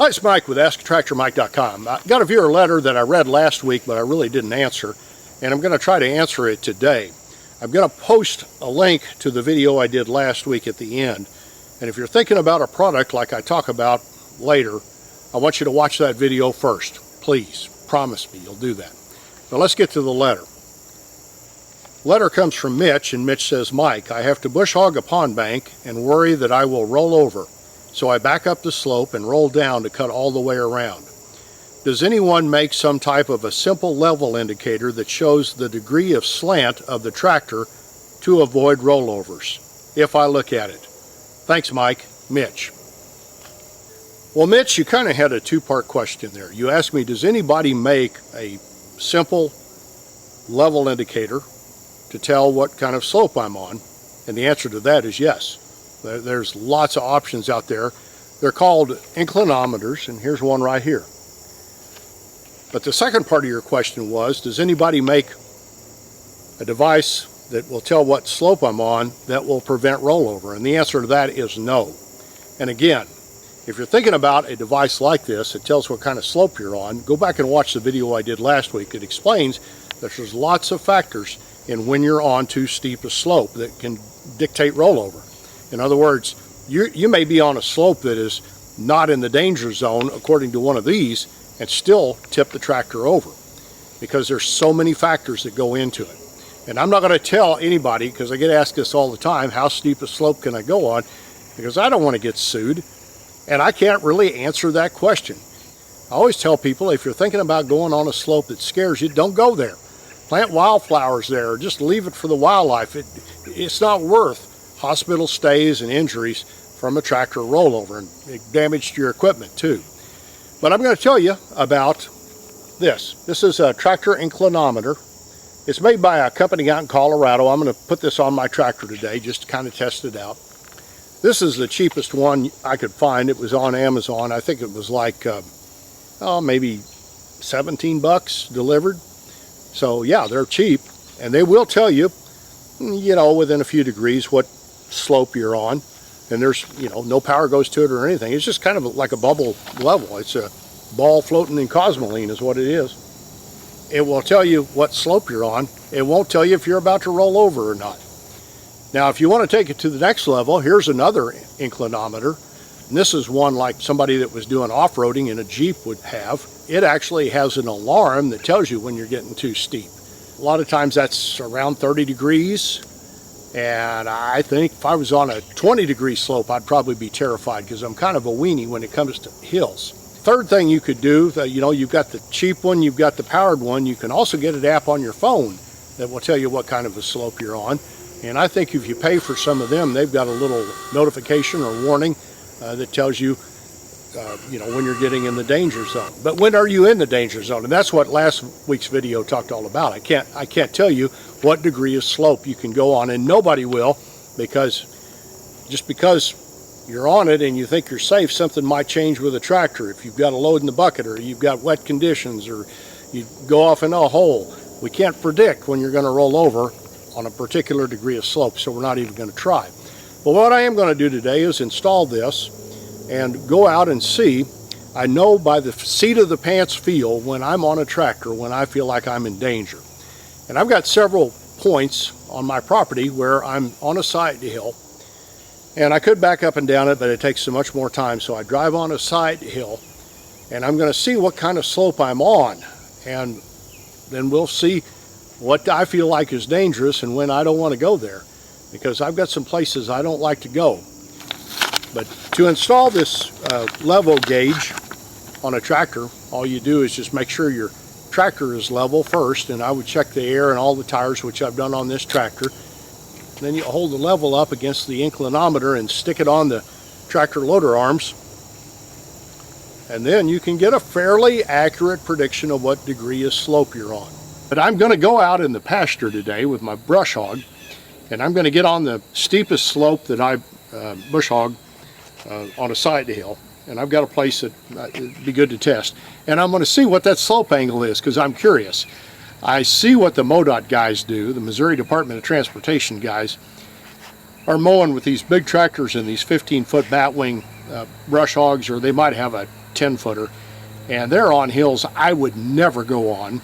Hi, it's Mike with AskTractorMike.com. I got a viewer letter that I read last week, but I really didn't answer, and I'm going to try to answer it today. I'm going to post a link to the video I did last week at the end, and if you're thinking about a product like I talk about later, I want you to watch that video first. Please, promise me you'll do that. Now let's get to the letter. Letter comes from Mitch, and Mitch says, Mike, I have to bush hog a pond bank and worry that I will roll over. So I back up the slope and roll down to cut all the way around. Does anyone make some type of a simple level indicator that shows the degree of slant of the tractor to avoid rollovers, if I look at it? Thanks, Mike. Mitch. Well, Mitch, you kind of had a two-part question there. You asked me, does anybody make a simple level indicator to tell what kind of slope I'm on? And the answer to that is yes. There's lots of options out there. They're called inclinometers, and here's one right here. But the second part of your question was, does anybody make a device that will tell what slope I'm on that will prevent rollover? And the answer to that is no. And again, if you're thinking about a device like this that tells what kind of slope you're on, go back and watch the video I did last week. It explains that there's lots of factors in when you're on too steep a slope that can dictate rollover. In other words, you may be on a slope that is not in the danger zone according to one of these and still tip the tractor over because there's so many factors that go into it. And I'm not going to tell anybody, because I get asked this all the time, how steep a slope can I go on, because I don't want to get sued and I can't really answer that question. I always tell people, if you're thinking about going on a slope that scares you, don't go there. Plant wildflowers there or just leave it for the wildlife. It's not worth hospital stays and injuries from a tractor rollover and damage to your equipment too. But I'm going to tell you about this. This is a tractor inclinometer. It's made by a company out in Colorado. I'm going to put this on my tractor today just to kind of test it out. This is the cheapest one I could find. It was on Amazon. I think it was like maybe 17 bucks delivered. So yeah, they're cheap, and they will tell you, within a few degrees what slope you're on, and there's no power goes to it or anything. It's just kind of like a bubble level. It's a ball floating in cosmoline is what it is. It will tell you what slope you're on. It won't tell you if you're about to roll over or not. Now if you want to take it to the next level, here's another inclinometer, and this is one like somebody that was doing off-roading in a Jeep would have. It actually has an alarm that tells you when you're getting too steep. A lot of times that's around 30 degrees. And I think if I was on a 20-degree slope, I'd probably be terrified because I'm kind of a weenie when it comes to hills. Third thing you could do, you've got the cheap one, you've got the powered one. You can also get an app on your phone that will tell you what kind of a slope you're on. And I think if you pay for some of them, they've got a little notification or warning that tells you, when you're getting in the danger zone. But when are you in the danger zone? And that's what last week's video talked all about. I can't tell you what degree of slope you can go on, and nobody will, because just because you're on it and you think you're safe, something might change with a tractor. If you've got a load in the bucket, or you've got wet conditions, or you go off in a hole, we can't predict when you're going to roll over on a particular degree of slope, so we're not even going to try. But what I am going to do today is install this and go out and see. I know by the seat of the pants feel when I'm on a tractor, when I feel like I'm in danger. And I've got several points on my property where I'm on a side hill, and I could back up and down it, but it takes so much more time. So I drive on a side hill, and I'm going to see what kind of slope I'm on, and then we'll see what I feel like is dangerous and when I don't want to go there, because I've got some places I don't like to go. But to install this level gauge on a tractor, all you do is just make sure your tractor is level first, and I would check the air and all the tires, which I've done on this tractor. Then you hold the level up against the inclinometer and stick it on the tractor loader arms, and then you can get a fairly accurate prediction of what degree of slope you're on. But I'm going to go out in the pasture today with my brush hog, and I'm going to get on the steepest slope that I bush hog on a side hill, and I've got a place that it'd be good to test, and I'm going to see what that slope angle is, because I'm curious. I see what the MoDOT guys do, the Missouri Department of Transportation guys, are mowing with these big tractors and these 15-foot batwing brush hogs, or they might have a 10-footer, and they're on hills I would never go on,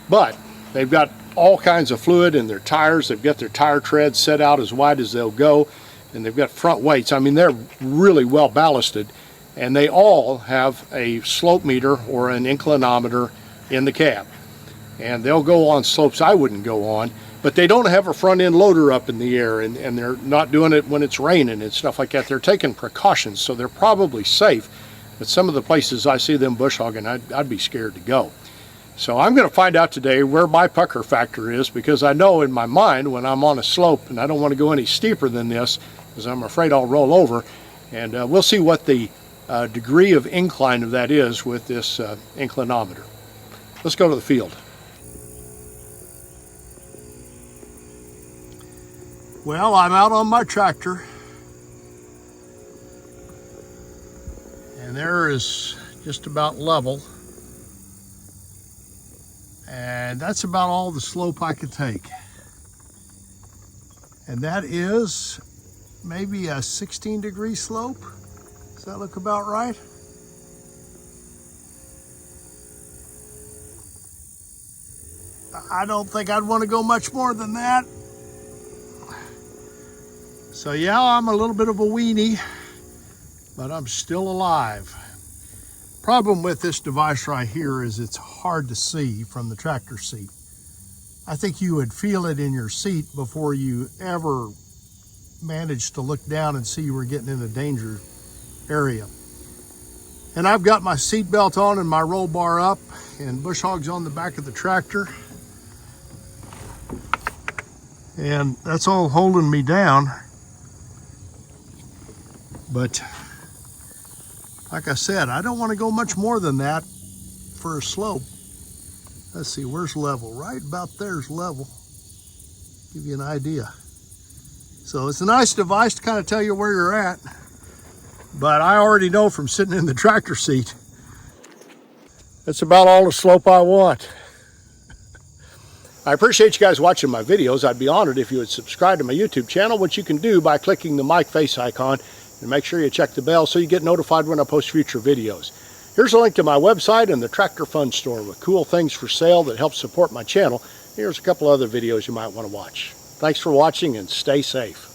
but they've got all kinds of fluid in their tires. They've got their tire treads set out as wide as they'll go, and they've got front weights. I mean, they're really well ballasted, and they all have a slope meter or an inclinometer in the cab, and they'll go on slopes I wouldn't go on. But they don't have a front end loader up in the air, and they're not doing it when it's raining and stuff like that. They're taking precautions, so they're probably safe. But some of the places I see them bush hogging, I'd be scared to go. So I'm going to find out today where my pucker factor is, because I know in my mind when I'm on a slope, and I don't want to go any steeper than this because I'm afraid I'll roll over. And we'll see what the degree of incline of that is with this inclinometer. Let's go to the field. Well, I'm out on my tractor, and there is just about level, and that's about all the slope I could take. And that is maybe a 16-degree slope. Does that look about right? I don't think I'd want to go much more than that. So yeah, I'm a little bit of a weenie, but I'm still alive. Problem with this device right here is it's hard to see from the tractor seat. I think you would feel it in your seat before you ever managed to look down and see you were getting in a danger area. And I've got my seat belt on and my roll bar up, and bush hogs on the back of the tractor. And that's all holding me down. But like I said, I don't want to go much more than that for a slope. Let's see, where's level? Right about there's level. Give you an idea. So it's a nice device to kind of tell you where you're at. But I already know from sitting in the tractor seat, that's about all the slope I want. I appreciate you guys watching my videos. I'd be honored if you would subscribe to my YouTube channel, which you can do by clicking the mic face icon. And make sure you check the bell so you get notified when I post future videos. Here's a link to my website and the Tractor Fun Store with cool things for sale that help support my channel. Here's a couple other videos you might want to watch. Thanks for watching, and stay safe.